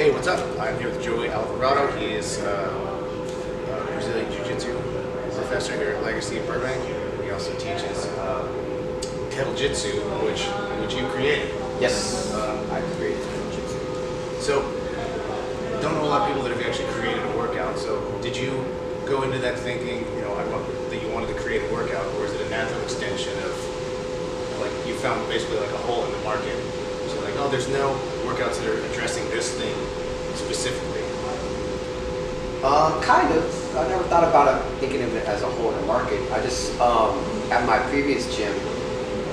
Hey, what's up? I'm here with Joey Alvarado. He is a Brazilian jiu-jitsu professor here at Legacy in Burbank. He also teaches Kettle-Jitsu, which you created. Yes, I created Kettle-Jitsu. So, don't know a lot of people that have actually created a workout. So, did you go into that thinking, that you wanted to create a workout, or is it a natural extension of, like, you found basically like a hole in the market? So, like, oh, there's no workouts that are addressing this thing specifically. Kind of. I never thought about it, thinking of it as a whole in the market. I just, at my previous gym,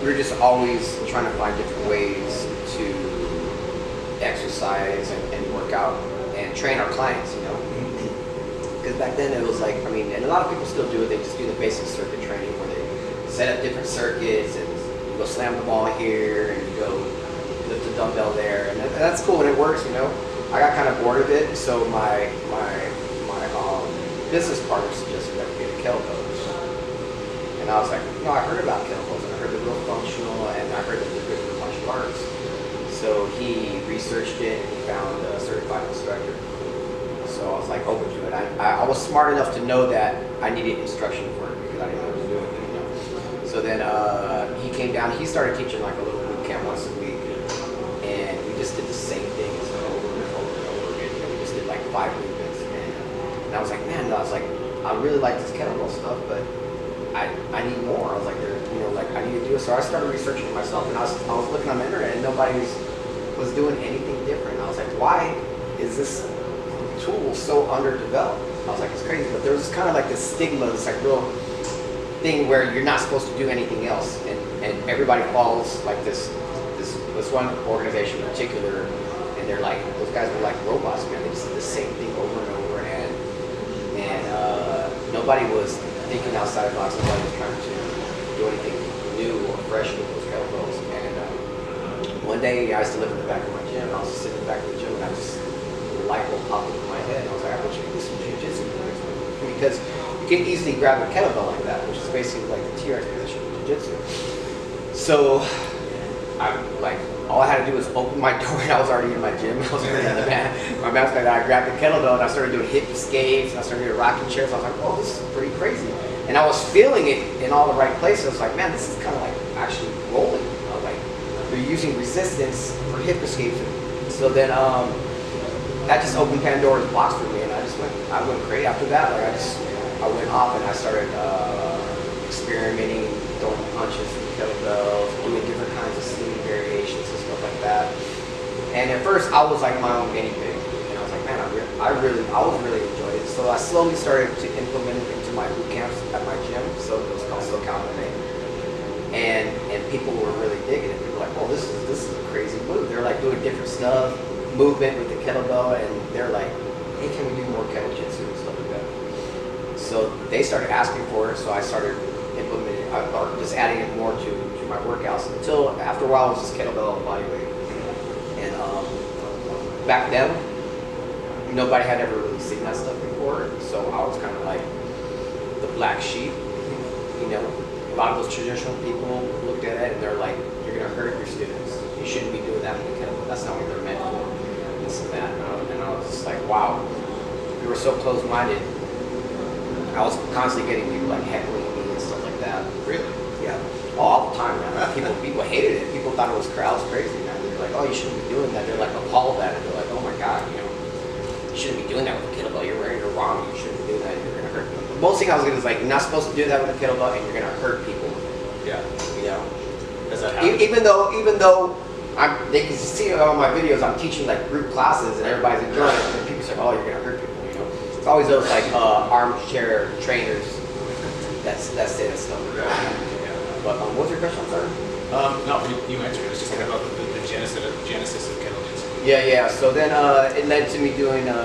we were just always trying to find different ways to exercise and work out and train our clients, Because back then it was like, and a lot of people still do it, they just do the basic circuit training where they set up different circuits and you go slam the ball here and you go lift the dumbbell there, and that's cool and it works, I got kind of bored of it, so my business partner suggested that we get a kettlebells. And I was like, I heard about kettlebells and I heard they're real functional and I heard that they're good for martial arts. So he researched it and he found a certified instructor. So I was like open to it. I was smart enough to know that I needed instruction for it because I didn't know what to do with it. So then he came down, he started teaching like a little boot camp once a week. And we just did the same thing over and over and over again. We just did like 5 movements. And I was like, I really like this kettlebell stuff, but I need more. I was like, I need to do it. So I started researching it myself, and I was looking on the internet, and nobody was doing anything different. I was like, why is this tool so underdeveloped? I was like, it's crazy. But there was kind of like this stigma, this like real thing where you're not supposed to do anything else, and everybody follows like this one organization in particular, and they're like, those guys were like robots, man. They just did the same thing over and over, and nobody was thinking outside the box. Nobody was trying to do anything new or fresh with those kettlebells. And one day, I used to live in the back of my gym. I was sitting in the back of the gym, and the light bulb popped into my head, and I was like, I bet you can do some jiu-jitsu because you can easily grab a kettlebell like that, which is basically like the T-Rex position of jiu-jitsu. So all I had to do was open my door, and I was already in my gym. I was already on the mat. My mat's like, I grabbed the kettlebell, and I started doing hip escapes, and I started doing rocking chairs. I was like, whoa, this is pretty crazy. And I was feeling it in all the right places. I was like, man, this is kind of like actually rolling. I was like, they're using resistance for hip escapes. So then that just opened Pandora's box for me, and I went crazy after that. I went off, and I started experimenting, throwing punches with kettlebells, doing different kinds of seating variations and stuff like that. And at first, I was like my own guinea pig, and I was like, man, I was really enjoying it. So I slowly started to implement it into my boot camps at my gym. So it was called SoCal MMA, and people were really digging it. People were like, oh, this is a crazy move. They're like doing different stuff, movement with the kettlebell, and they're like, hey, can we do more Kettle-Jitsu and stuff like that? So they started asking for it. So I started implementing, or just adding it more to my workouts until after a while it was just kettlebell and bodyweight. And back then, nobody had ever really seen that stuff before, so I was kind of like the black sheep. A lot of those traditional people looked at it and they're like, you're gonna hurt your students. You shouldn't be doing that with the kettlebell. That's not what they're meant for. This and that. And I was just like, wow, we were so close-minded. I was constantly getting people like heckling me and stuff like that. Really? Yeah. Oh, all the time, man. People hated it. People thought it was crazy, man. They're like, oh, you shouldn't be doing that. They're like appalled at it. They're like, oh my God, you shouldn't be doing that with a kettlebell. You're wrong. You shouldn't be doing that. You're gonna hurt people. The most thing I was gonna is like, you're not supposed to do that with a kettlebell, and you're gonna hurt people. Yeah. Does that happen? Even though they can see it on my videos. I'm teaching like group classes, and everybody's enjoying it. And people say, oh, you're gonna hurt people. It's always those like armchair trainers that say that stuff. But what was your question, I'm sorry? No, you answered it. It was just about the genesis of Kettle-Jitsu. Yeah. So then it led to me doing a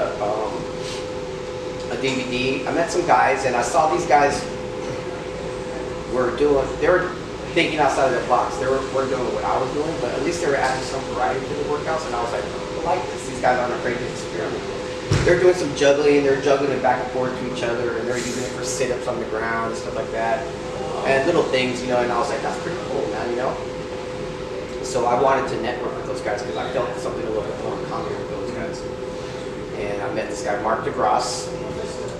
DVD. I met some guys, and I saw these guys they were thinking outside of the box. They weren't doing what I was doing, but at least they were adding some variety to the workouts, and I was like, I like this. These guys aren't afraid to experiment. They're doing some juggling, they're juggling it back and forth to each other, and they're using it for sit-ups on the ground and stuff like that. And little things, and I was like, that's pretty cool, man, So I wanted to network with those guys because I felt something a little bit more in common with those guys. and I met this guy, Mark DeGrasse,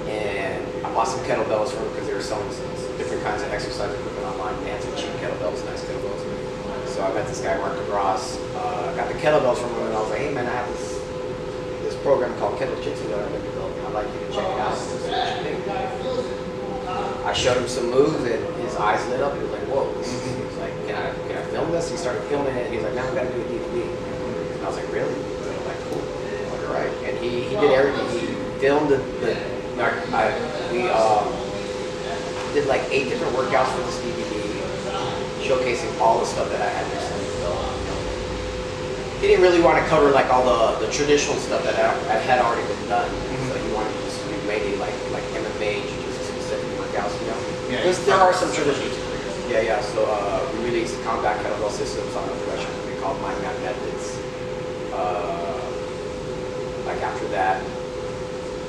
and I bought some kettlebells from him because they were selling some different kinds of exercise equipment online. They had some cheap kettlebells, nice kettlebells. So I met this guy, Mark DeGrasse, got the kettlebells from him, and I was like, hey man, I have this program called Kettle-Jitsu that I've been developing. I'd like you to check it out. See what you think. I showed him some moves, and his eyes lit up. He was like, whoa. He's like, can I film this? He started filming it. He's like, now we got to do a DVD. And I was like, really? I was like, cool. I was like, all right. And he did everything. He filmed we did like 8 different workouts for this DVD, showcasing all the stuff that I had recently developed. He didn't really want to cover like all the traditional stuff that I had already been done. So he wanted to just do mainly like MMA, jiu-jitsu specific workouts, you know? Yeah, There are some traditional. Yeah. So we released combat kettlebell systems on a production company called Mind Map Methods. Like after that,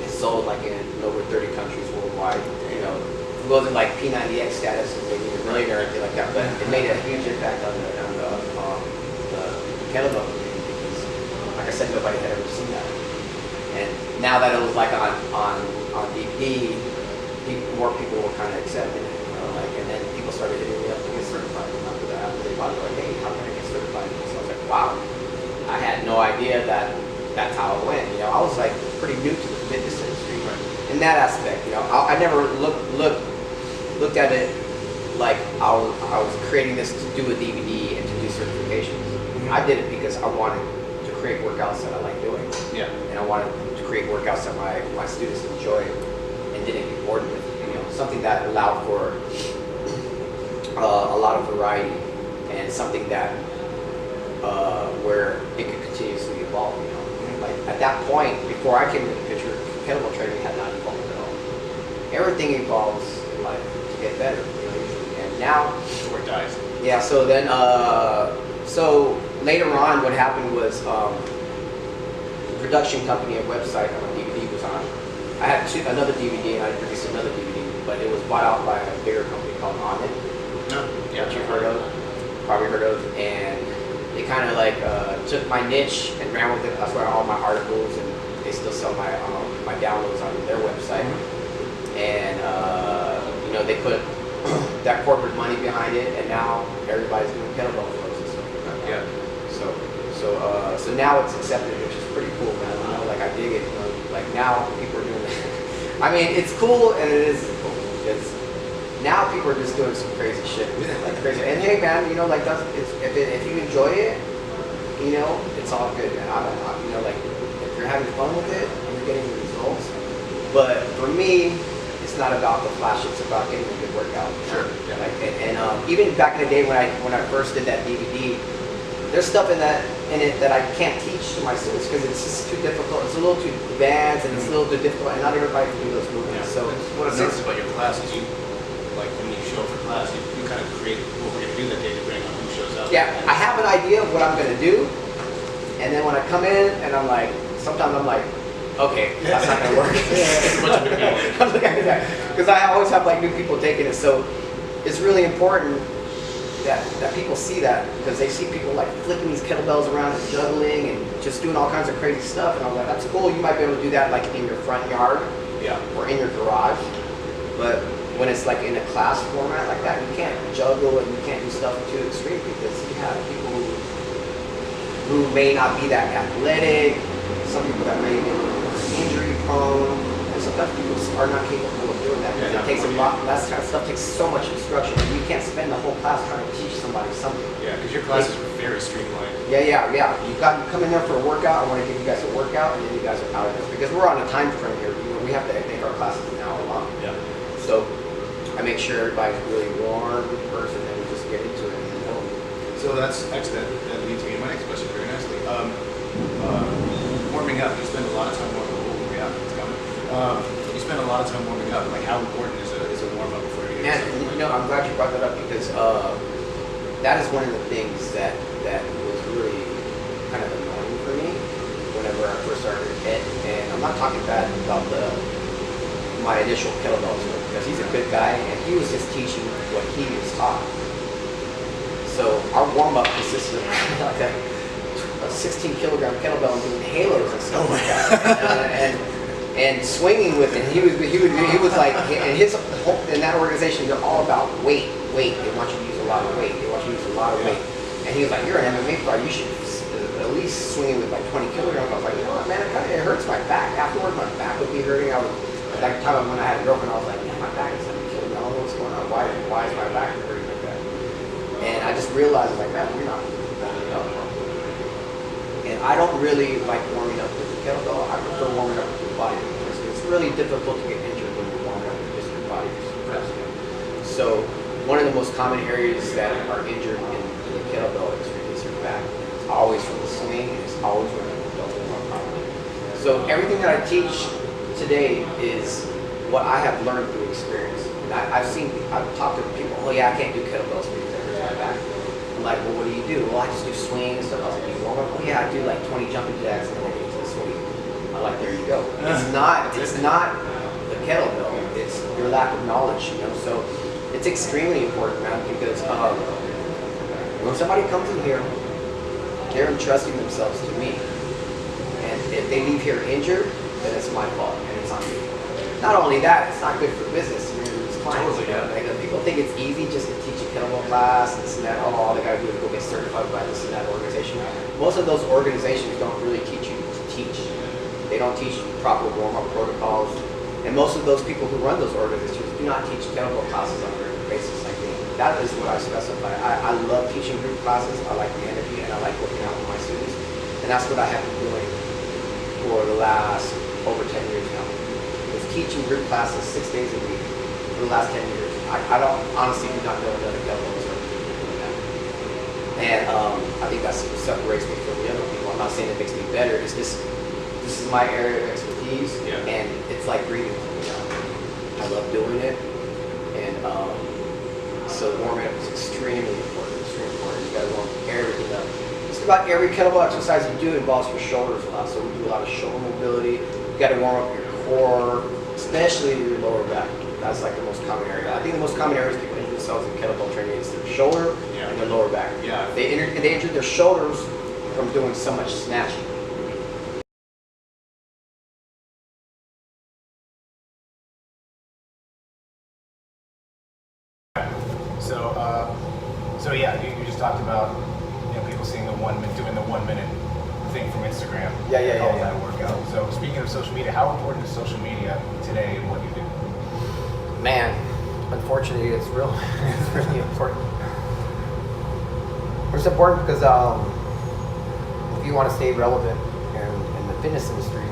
it sold like in over 30 countries worldwide. You know, it wasn't like P90X status and maybe a millionaire or anything like that, but it made a huge impact on the kettlebell community because, like I said, nobody had ever seen that. And now that it was like on DVD, more people were kind of accepting it. You know, like, and then people started hitting me up to get certified. And after that, after they bought it, like, hey, how can I get certified? So I was like, wow, I had no idea that that's how it went. You know, I was like pretty new to the fitness industry in that aspect. You know, I never looked at it like I was creating this to do a DVD and to do certifications. I did it because I wanted to create workouts that I like doing. Yeah. And I wanted to create workouts that my students enjoy and didn't get bored with. You know, something that allowed for a lot of variety and something that where it could continuously evolve. You know, like at that point before I came into the picture, kettlebell training had not evolved at all. Everything evolves in life to get better. You know, usually. And now, or it dies. yeah. So then, so later on, what happened was the production company and website on the DVD was on. I had another DVD and I produced another DVD, but it was bought out by a bigger company called Onnit. No. Yeah. Which you've heard of, probably heard of, and they kind of like took my niche and ran with it. That's why all my articles and they still sell my downloads on their website. And you know, they put that corporate money behind it, and now everybody's doing kettlebell flows and stuff like that. Yeah. So now it's accepted, which is pretty cool, man. You know, like I dig it. You know, like now people are doing it. I mean, it's cool and it is cool. It's now people are just doing some crazy shit, like crazy. And hey, man, you know, like if you enjoy it, you know, it's all good, man. You know, like if you're having fun with it and you're getting the results. But for me, it's not about the flash. It's about getting a good workout. Sure. Yeah. Like and even back in the day when I first did that DVD, there's stuff in it that I can't teach to my students because it's just too difficult. It's a little too advanced and it's a little too difficult, and not everybody can do those movements. Yeah. So what I've noticed about your classes, you like when you show up for class, you kind of create what we're going to do that day depending on who shows up. yeah, I have an idea of what I'm gonna do, and then when I come in and I'm like, sometimes I'm like, okay, that's not gonna work. Because I always have like new people taking it, so it's really important that people see that, because they see people like flipping these kettlebells around and juggling and just doing all kinds of crazy stuff, and I'm like, that's cool. You might be able to do that like in your front yard, yeah, or in your garage, but when it's like in a class format like that, you can't juggle and you can't do stuff too extreme because you have people who may not be that athletic, some people that may be injury prone, and sometimes people are not capable of doing that. Yeah, it takes a lot, that kind of stuff takes so much instruction, and you can't spend the whole class trying to teach somebody something. Yeah, because your classes are very streamlined. Yeah. You come in there for a workout. I want to give you guys a workout, and then you guys are out of this because we're on a time frame here. You know, we have to make our classes an hour long. Yeah. So I make sure everybody's really warm first, and then we just get into it. You know? So that's excellent. That leads me to my next question very nicely. Warming up. You spend a lot of time warming up. Oh, yeah, it's coming. You spend a lot of time warming up. Like, how important is a warm up before you get something? You know, I'm glad you brought that up because that is one of the things that was really kind of annoying for me whenever I first started it. And I'm not talking bad about my initial kettlebell instructor because he's a good guy and he was just teaching what he was taught. So our warm up consisted of like a 16 kilogram kettlebell and doing halos and stuff like that, and swinging with it. He was like, and in that organization, they're all about weight. They want you to use a lot of weight. And he was like, you're an MMA fighter, you should at least swing with like 20 kilograms. I was like, you know what, man, it hurts my back. Afterwards, my back would be hurting. At that time when I had a girlfriend, I was like, man, my back is 70 kilograms. I don't know what's going on. Why is my back hurting like that? And I just realized, I was like, man, you're not warming up. And I don't really like warming up with the kettlebell. I prefer warming up with your body. It's really difficult to get injured when you're warming up with just your body. So one of the most common areas that are injured in the kettlebell is your back. It's always from the swing, and it's always when you don't warm properly. So everything that I teach today is what I have learned through experience. And I've talked to people, oh yeah, I can't do kettlebells because it hurts my back. I'm like, well, what do you do? Well, I just do swings and stuff. I was like, you warm up? Oh yeah, I do like 20 jumping jacks and then I get to the swing. I'm like, there you go. It's not the kettlebell. It's your lack of knowledge, you know. So it's extremely important, man, because when somebody comes in here, they're entrusting themselves to me. And if they leave here injured, then it's my fault and it's on me. Not only that, it's not good for business. You're going to lose clients. Totally, yeah. Like, people think it's easy just to teach a kettlebell class and this and that. Oh, all they got to do is go get certified by this and that organization. Most of those organizations don't really teach you to teach. They don't teach you proper warm-up protocols. And most of those people who run those organizations do not teach kettlebell classes on a regular basis like me. That is what I specify. I love teaching group classes. I like the energy and I like working out with my students. And that's what I have been doing for the last over 10 years now. Is teaching group classes 6 days a week for the last 10 years. I don't honestly do not know another kettlebell instructor doing that. And I think that's what separates me from the other people. I'm not saying it makes me better. It's just this is my area of expertise, and it's like breathing. You know? I love doing it, and so warming up is extremely important. Extremely important. You gotta warm everything up. Just about every kettlebell exercise you do involves your shoulders a lot. So we do a lot of shoulder mobility. You gotta warm up your core, especially your lower back. That's like the most common area. I think the most common areas people injure themselves in kettlebell training is their shoulder and their lower back. Yeah. They injured their shoulders from doing so much snatching. So yeah, you just talked about people seeing doing the 1 minute thing from Instagram. All that workout. So speaking of social media, how important is social media today in what you do? Man, unfortunately, it's really important. It's important because if you want to stay relevant in the fitness industry,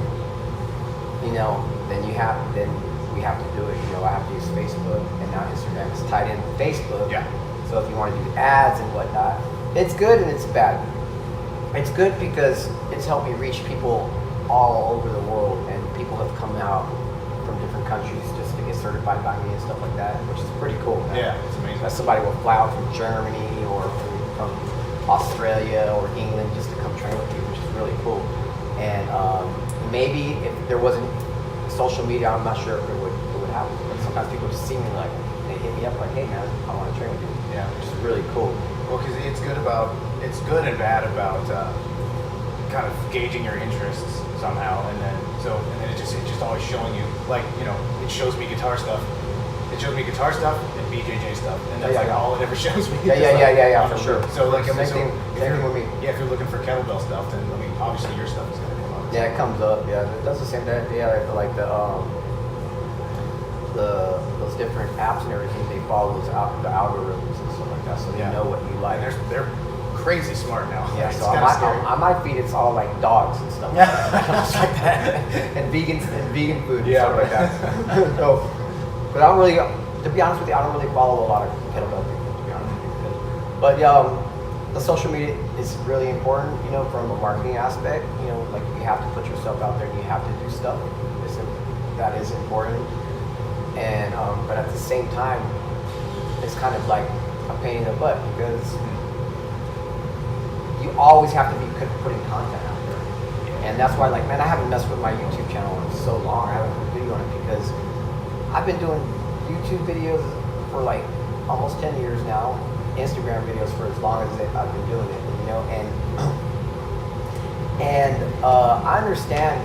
then we have to do it. I have to use Facebook, and now Instagram is tied in with Facebook. Yeah. So if you want to do ads and whatnot, it's good and it's bad. It's good because it's helped me reach people all over the world, and people have come out from different countries just to get certified by me and stuff like that, which is pretty cool. Man. Yeah, it's amazing. That somebody will fly out from Germany or from Australia or England just to come train with you, which is really cool. And maybe if there wasn't social media, I'm not sure if it would happen. But sometimes people just see me they hit me up like, hey man, I want to train with you. Yeah, which is really cool. Well, because it's good and bad about kind of gauging your interests somehow, and then it's just always showing you, it shows me guitar stuff. It shows me guitar stuff and BJJ stuff, and that's all it ever shows me. Yeah, for sure. So same thing with me. Yeah, if you're looking for kettlebell stuff, then obviously your stuff is gonna come up. Yeah, it comes up. Yeah, it does the same thing. Yeah, like those different apps and everything, they follow the algorithms and stuff like that, so they know what you like. And they're crazy smart now. Yeah, so on my feed it's all like dogs and stuff like that. and vegan food and stuff like that. So, but I don't really, to be honest with you, I don't really follow a lot of kettlebell people, to be honest with you. But the social media is really important, from a marketing aspect. Like you have to put yourself out there and you have to do stuff. That is important. And but at the same time, it's kind of like a pain in the butt because you always have to be putting content out there. And that's why, I haven't messed with my YouTube channel in so long. I haven't put a video on it because I've been doing YouTube videos for almost 10 years now, Instagram videos for as long as I've been doing it, and And I understand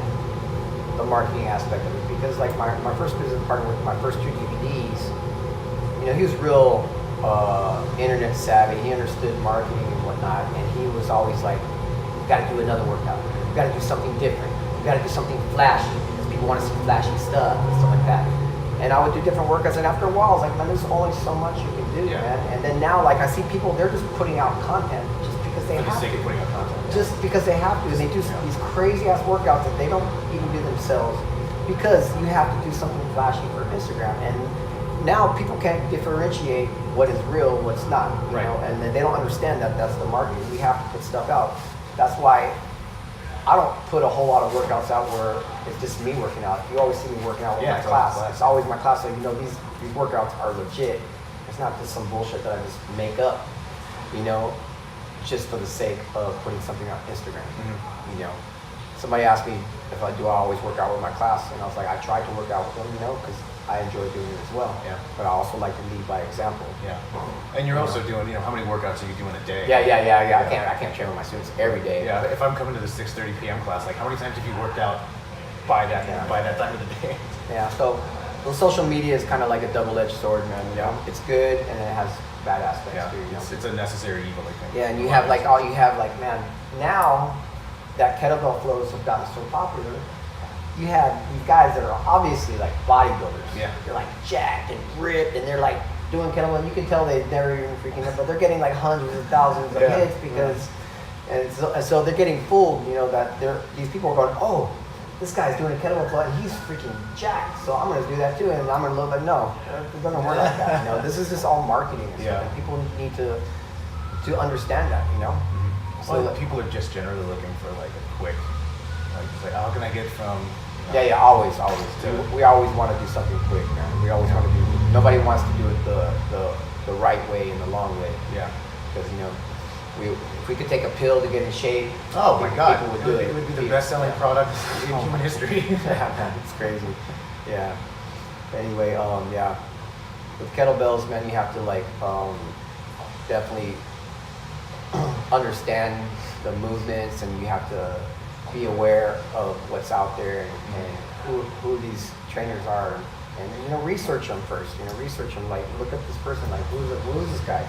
the marketing aspect of it because like my first business partner with my first 2 DVDs, you know, he was real internet savvy. He understood marketing and whatnot, and he was always like, "You got to do another workout. You got to do something different. You got to do something flashy because people want to see flashy stuff and stuff like that." And I would do different workouts, and after a while, I was like, "Man, there's only so much you can do, man." And then now, like, I see people, they're just putting out content just because they have to. Putting out content. Just because they have to, and they do these crazy ass workouts that they don't even do themselves because you have to do something flashy for Instagram. And now people can't differentiate what is real, what's not, you know, and they don't understand that that's the marketing. We have to put stuff out. That's why I don't put a whole lot of workouts out where it's just me working out. You always see me working out with my class. It's always my class, so you know these workouts are legit. It's not just some bullshit that I just make up, you know, just for the sake of putting something on Instagram. You know, somebody asked me if I always work out with my class, and I was like, I try to work out with them, you know, because I enjoy doing it as well. Yeah. But I also like to lead by example. Yeah. And you're also doing, you know, how many workouts are you doing a day? Yeah. I can't train with my students every day. Yeah. If I'm coming to the 6:30 p.m. class, like how many times have you worked out by that time of the day? Yeah. So social media is kind of like a double-edged sword, man. You know, it's good and it has bad aspects too. You know? It's a necessary evil, I think. Yeah, and you have man, now that kettlebell flows have gotten so popular. You have these guys that are obviously like bodybuilders. Yeah. They're like jacked and ripped, and they're like doing kettlebell. You can tell they've never even freaking up, but they're getting like hundreds of thousands of hits because, and so they're getting fooled. You know that these people are going, oh, this guy's doing a kettlebell flow and he's freaking jacked, so I'm gonna do that too, and I'm gonna look like no, it doesn't work like that. You know, this is just all marketing and stuff, and people need to understand that. You know. So people are just generally looking for like a quick, like how can I get from always. We always want to do something quick, man. We always want to do. Nobody wants to do it the right way and the long way. Yeah. Because you know, if we could take a pill to get in shape. Oh my God! People would do it. It would be the best-selling product in human history. Yeah, man, it's crazy. Yeah. Anyway, with kettlebells, man, you have to like definitely understand the movements, and you have to be aware of what's out there and who these trainers are, and you know, research them first. You know, research them. Like, look at this person. Like, who is this guy?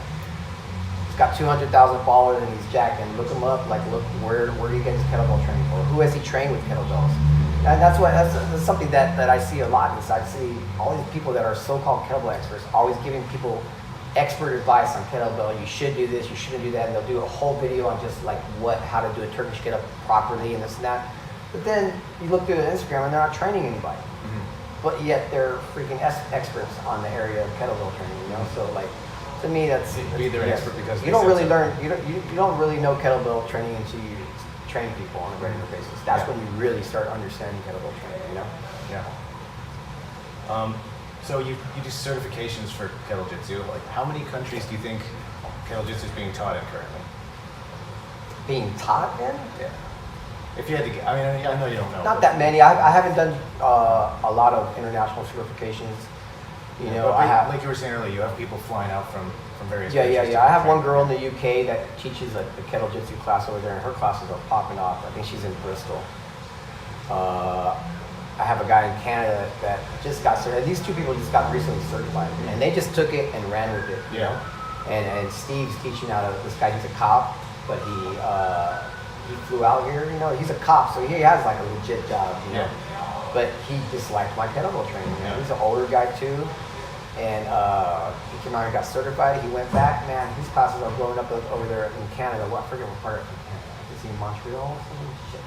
He's got 200,000 followers and he's jacked. And look him up. Like, look where do you get his kettlebell training for? Who has he trained with kettlebells? And that's something that I see a lot. Is I see all these people that are so-called kettlebell experts always giving people expert advice on kettlebell. You should do this, you shouldn't do that, and they'll do a whole video on just like how to do a Turkish get up properly and this and that. But then you look through their Instagram and they're not training anybody. But yet they're freaking experts on the area of kettlebell training, you know? So like, to me, that's be their expert because you don't really learn, you don't really know kettlebell training until you train people on a regular basis. That's when you really start understanding kettlebell training, you know? Yeah. So you do certifications for Kettle-Jitsu. Like, how many countries do you think Kettle-Jitsu is being taught in currently? Being taught in? Yeah. If you had to get, I mean, I know you don't know. Not that many. I haven't done a lot of international certifications. You know, I have. Like you were saying earlier, you have people flying out from various. Yeah. I have one girl in the UK that teaches like the Kettle-Jitsu class over there, and her classes are popping off. I think she's in Bristol. I have a guy in Canada that just got certified. These two people just got recently certified, and they just took it and ran with it. You know? And Steve's teaching out of this guy. He's a cop, but he flew out here. You know, he's a cop, so he has like a legit job. You know, but he just liked my kettlebell training. Man. He's an older guy too, and he came out and got certified. He went back. Man, his classes are blowing up over there in Canada. I forget what part of Canada. Is he in Montreal or something? Shit,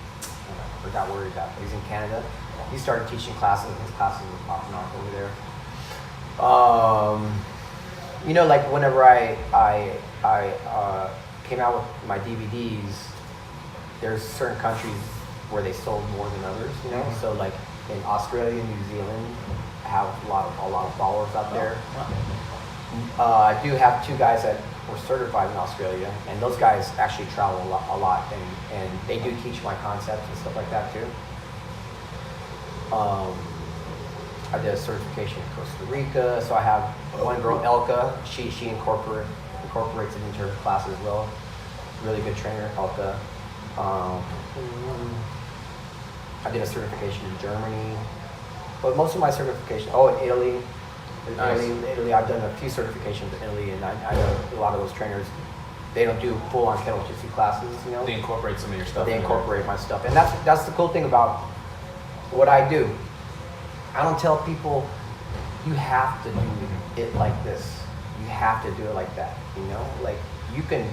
I forgot where he's at. He's in Canada. He started teaching classes, and his classes were popping off over there. You know, like whenever I came out with my DVDs, there's certain countries where they sold more than others. You know, so like in Australia and New Zealand, I have a lot of followers out there. I do have two guys that were certified in Australia, and those guys actually travel a lot, and they do teach my concepts and stuff like that too. I did a certification in Costa Rica, so I have one girl, Elka. She incorporates it into her class as well. Really good trainer, Elka. Um, I did a certification in Germany, but most of my certification, in Italy. Nice. Italy, I've done a few certifications in Italy, and I know a lot of those trainers, they don't do full-on Kettle-Jitsu classes, you know? They incorporate some of your stuff. They incorporate my stuff, and that's the cool thing about what I do. I don't tell people, you have to do it like this. You have to do it like that, you know? Like, you can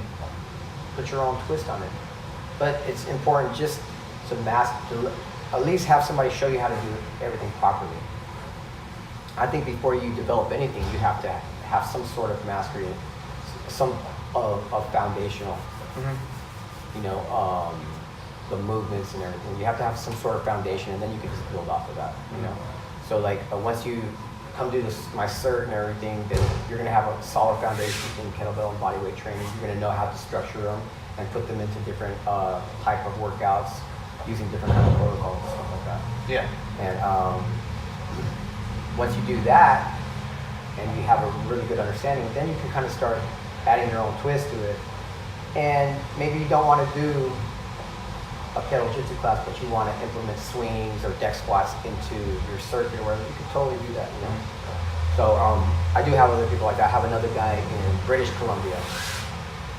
put your own twist on it. But it's important just to at least have somebody show you how to do everything properly. I think before you develop anything, you have to have some sort of mastery, some of foundational, you know, the movements and everything. You have to have some sort of foundation, and then you can just build off of that, you know? So like, once you come do my cert and everything, then you're gonna have a solid foundation in kettlebell and bodyweight training. You're gonna know how to structure them and put them into different type of workouts using different kind of protocols and stuff like that. Yeah. And once you do that, and you have a really good understanding, then you can kind of start adding your own twist to it. And maybe you don't want to do a Kettle-Jitsu class, but you want to implement swings or deck squats into your circuit, where you can totally do that, you know? So I do have other people like that. I have another guy in British Columbia,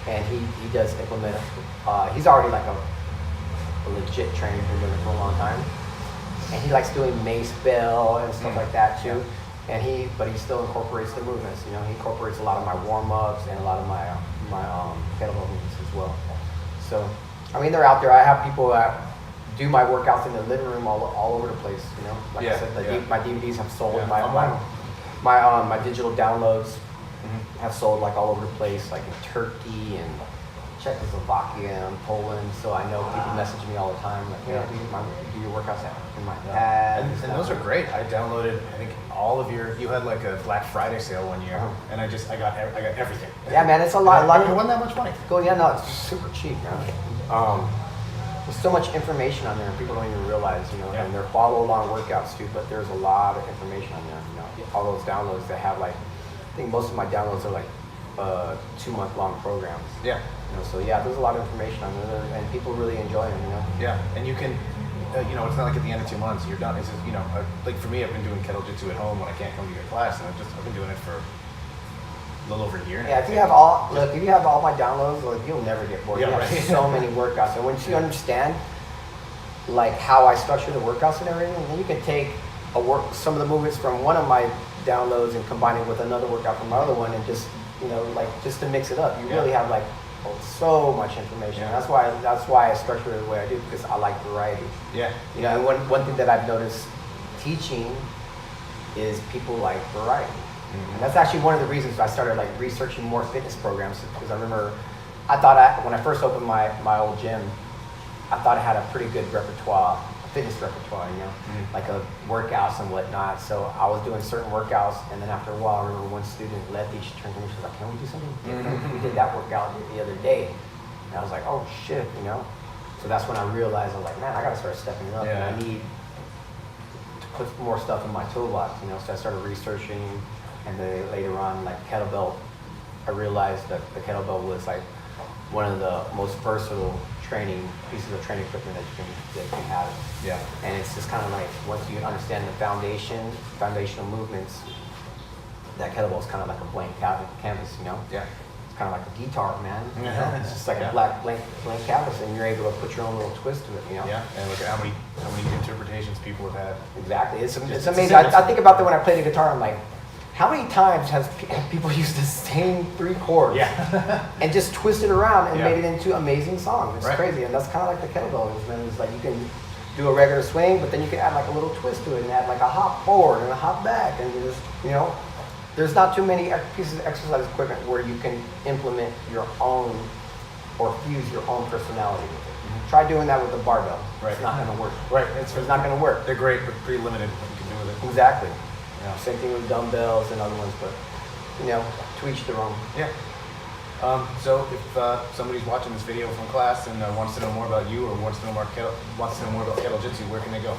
and he does implement, he's already like a legit trainer, been doing it for a long time. And he likes doing mace bell and stuff like that too. And but he still incorporates the movements. You know, he incorporates a lot of my warm-ups and a lot of my kettlebell movements as well. So, I mean, they're out there. I have people that do my workouts in the living room all over the place. You know, like I said, my DVDs have sold. My digital downloads have sold like all over the place, like in Turkey and Czechoslovakia and Poland. So I know people message me all the time, like, yeah, do your workouts in my pad. And those are great. I downloaded, I think, all of you had like a Black Friday sale one year, and I got everything. Yeah, man, it's a lot. It wasn't that much money. No, it's super cheap, man. There's so much information on there, and people don't even realize, you know, and they're follow along workouts too, but there's a lot of information on there, you know. All those downloads that have like, I think most of my downloads are like 2-month-long programs. Yeah. You know, so yeah, there's a lot of information on there, and people really enjoy them, you know. Yeah, and you can, you know, it's not like at the end of 2 months you're done. It's just, you know, like for me, I've been doing Kettle-Jitsu at home when I can't come to your class, and I've been doing it for a little over a year now. Yeah, if you have all my downloads, like, you'll never get bored. Yeah, you have so many workouts, and once you understand like how I structure the workouts and everything, then you can take some of the movements from one of my downloads and combine it with another workout from my other one, and just, you know, like, just to mix it up. You really have like so much information. And that's why I structure it the way I do, because I like variety. Yeah. You know, and one thing that I've noticed teaching is people like variety. And that's actually one of the reasons I started like researching more fitness programs, because I remember when I first opened my old gym, I thought I had a pretty good repertoire, fitness repertoire, you know, like workouts and whatnot. So I was doing certain workouts, and then after a while, I remember one student, Letty, she turned to me, she was like, "Can we do something different? We did that workout the other day." And I was like, "Oh shit," you know. So that's when I realized, I was like, "Man, I gotta start stepping it up, and I need to put more stuff in my toolbox," you know. So I started researching, and then later on, like kettlebell, I realized that the kettlebell was like one of the most versatile pieces of training equipment that you can have. Yeah. And it's just kind of like, once you understand the foundational movements, that kettlebell is kind of like a blank canvas, you know? Yeah. It's kind of like a guitar, man. You know? It's just like a blank canvas, and you're able to put your own little twist to it, you know? Yeah. And look at how many interpretations people have had. Exactly. It's amazing. I think about that when I play the guitar. I'm like, how many times have people used the same 3 chords and just twist it around and made it into amazing songs? It's crazy, and that's kind of like the kettlebell is, man. It's like you can do a regular swing, but then you can add like a little twist to it and add like a hop forward and a hop back, and just, you know, there's not too many pieces of exercise equipment where you can implement your own or fuse your own personality with it. Try doing that with the barbell. It's not going to work. It's not going to work. They're great, but pretty limited what you can do with it. Exactly. Yeah. Same thing with dumbbells and other ones, but, you know, to each their own. Yeah. So if somebody's watching this video from class and wants to know more about you, or wants to know more about Kettle-Jitsu, where can they go?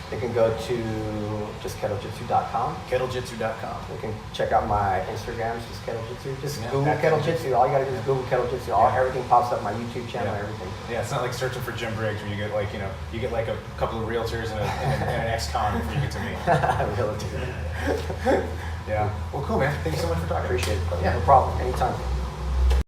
They can go to just kettlejitsu.com. Kettle-Jitsu.com. You can check out my Instagram, just Kettle-Jitsu. Just Yeah, Google Kettle-Jitsu. All you gotta do is Google Kettle-Jitsu. Everything pops up, my YouTube channel, everything. Yeah, it's not like searching for Jim Briggs where you get like, you get like a couple of realtors and an ex-con before you get to me. Realtor. Yeah. Well, cool, man. Thank you so much for talking. Appreciate it. Yeah. No problem. Anytime.